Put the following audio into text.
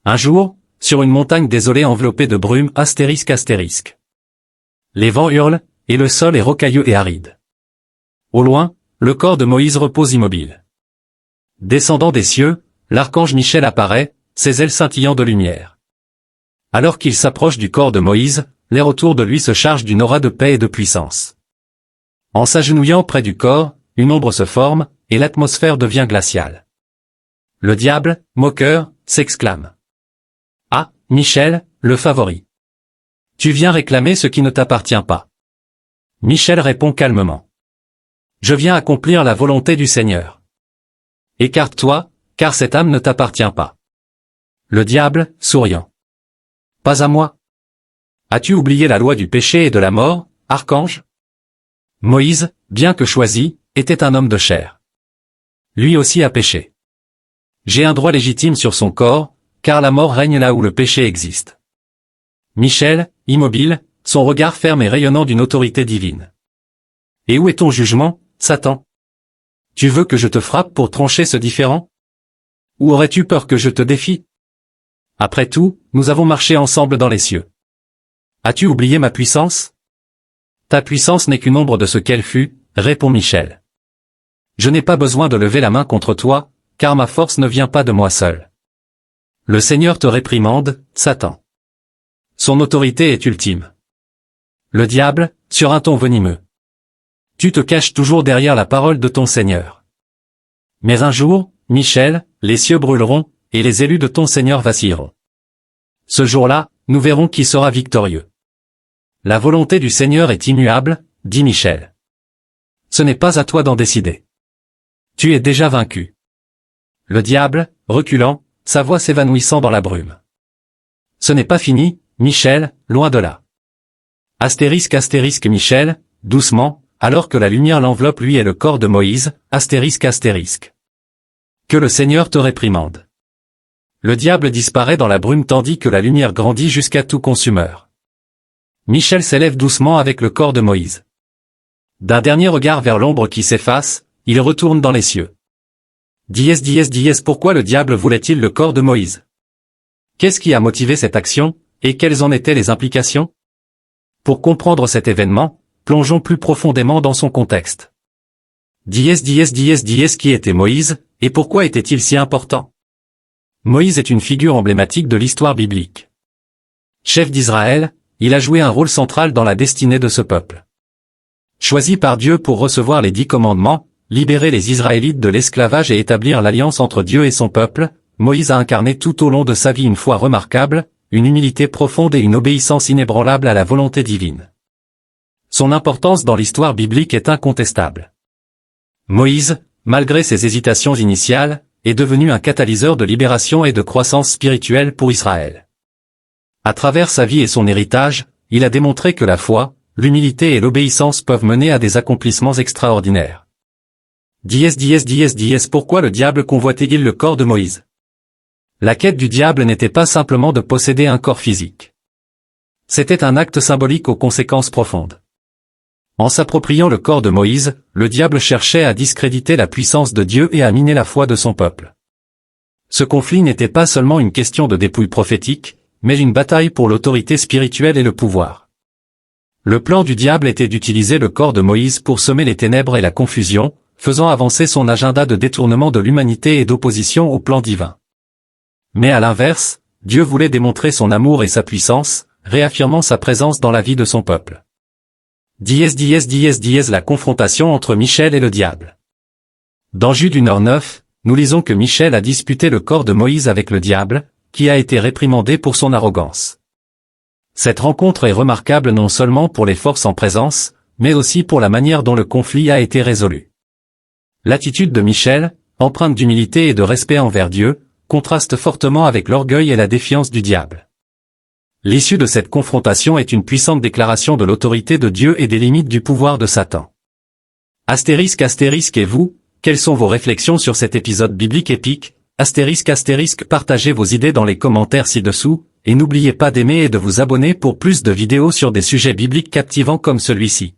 Un jour, sur une montagne désolée enveloppée de brume, astérisque. Les vents hurlent, et le sol est rocailleux et aride. Au loin, le corps de Moïse repose immobile. Descendant des cieux, l'archange Michel apparaît, ses ailes scintillant de lumière. Alors qu'il s'approche du corps de Moïse, l'air autour de lui se charge d'une aura de paix et de puissance. En s'agenouillant près du corps, une ombre se forme, et l'atmosphère devient glaciale. Le diable, moqueur, s'exclame. Ah, Michel, le favori. Tu viens réclamer ce qui ne t'appartient pas. Michel répond calmement. Je viens accomplir la volonté du Seigneur. Écarte-toi, car cette âme ne t'appartient pas. Le diable, souriant. Pas à moi. As-tu oublié la loi du péché et de la mort, archange? Moïse, bien que choisi, était un homme de chair. Lui aussi a péché. J'ai un droit légitime sur son corps, car la mort règne là où le péché existe. Michel, immobile, son regard ferme et rayonnant d'une autorité divine. Et où est ton jugement, Satan? Tu veux que je te frappe pour trancher ce différend? Ou aurais-tu peur que je te défie? Après tout, nous avons marché ensemble dans les cieux. As-tu oublié ma puissance? Ta puissance n'est qu'une ombre de ce qu'elle fut, répond Michel. Je n'ai pas besoin de lever la main contre toi, car ma force ne vient pas de moi seul. Le Seigneur te réprimande, Satan. Son autorité est ultime. Le diable, sur un ton venimeux. Tu te caches toujours derrière la parole de ton Seigneur. Mais un jour, Michel, les cieux brûleront, et les élus de ton Seigneur vacilleront. Ce jour-là, nous verrons qui sera victorieux. La volonté du Seigneur est immuable, dit Michel. Ce n'est pas à toi d'en décider. Tu es déjà vaincu. Le diable, reculant, sa voix s'évanouissant dans la brume. Ce n'est pas fini, Michel, loin de là. Astérisque Michel, doucement, alors que la lumière l'enveloppe lui et le corps de Moïse, astérisque. Que le Seigneur te réprimande. Le diable disparaît dans la brume tandis que la lumière grandit jusqu'à tout consumeur. Michel s'élève doucement avec le corps de Moïse. D'un dernier regard vers l'ombre qui s'efface, il retourne dans les cieux. Pourquoi le diable voulait-il le corps de Moïse? Qu'est-ce qui a motivé cette action, et quelles en étaient les implications? Pour comprendre cet événement, plongeons plus profondément dans son contexte. Qui était Moïse, et pourquoi était-il si important? Moïse est une figure emblématique de l'histoire biblique. Chef d'Israël, il a joué un rôle central dans la destinée de ce peuple. Choisi par Dieu pour recevoir les 10 commandements, libérer les Israélites de l'esclavage et établir l'alliance entre Dieu et son peuple, Moïse a incarné tout au long de sa vie une foi remarquable, une humilité profonde et une obéissance inébranlable à la volonté divine. Son importance dans l'histoire biblique est incontestable. Moïse, malgré ses hésitations initiales, est devenu un catalyseur de libération et de croissance spirituelle pour Israël. À travers sa vie et son héritage, il a démontré que la foi, l'humilité et l'obéissance peuvent mener à des accomplissements extraordinaires. Pourquoi le diable convoitait-il le corps de Moïse? La quête du diable n'était pas simplement de posséder un corps physique. C'était un acte symbolique aux conséquences profondes. En s'appropriant le corps de Moïse, le diable cherchait à discréditer la puissance de Dieu et à miner la foi de son peuple. Ce conflit n'était pas seulement une question de dépouille prophétique, mais une bataille pour l'autorité spirituelle et le pouvoir. Le plan du diable était d'utiliser le corps de Moïse pour semer les ténèbres et la confusion, faisant avancer son agenda de détournement de l'humanité et d'opposition au plan divin. Mais à l'inverse, Dieu voulait démontrer son amour et sa puissance, réaffirmant sa présence dans la vie de son peuple. La confrontation entre Michel et le diable. Dans Jude 1:9, nous lisons que Michel a disputé le corps de Moïse avec le diable, qui a été réprimandé pour son arrogance. Cette rencontre est remarquable non seulement pour les forces en présence, mais aussi pour la manière dont le conflit a été résolu. L'attitude de Michel, empreinte d'humilité et de respect envers Dieu, contraste fortement avec l'orgueil et la défiance du diable. L'issue de cette confrontation est une puissante déclaration de l'autorité de Dieu et des limites du pouvoir de Satan. Et vous, quelles sont vos réflexions sur cet épisode biblique épique? Partagez vos idées dans les commentaires ci-dessous, et n'oubliez pas d'aimer et de vous abonner pour plus de vidéos sur des sujets bibliques captivants comme celui-ci.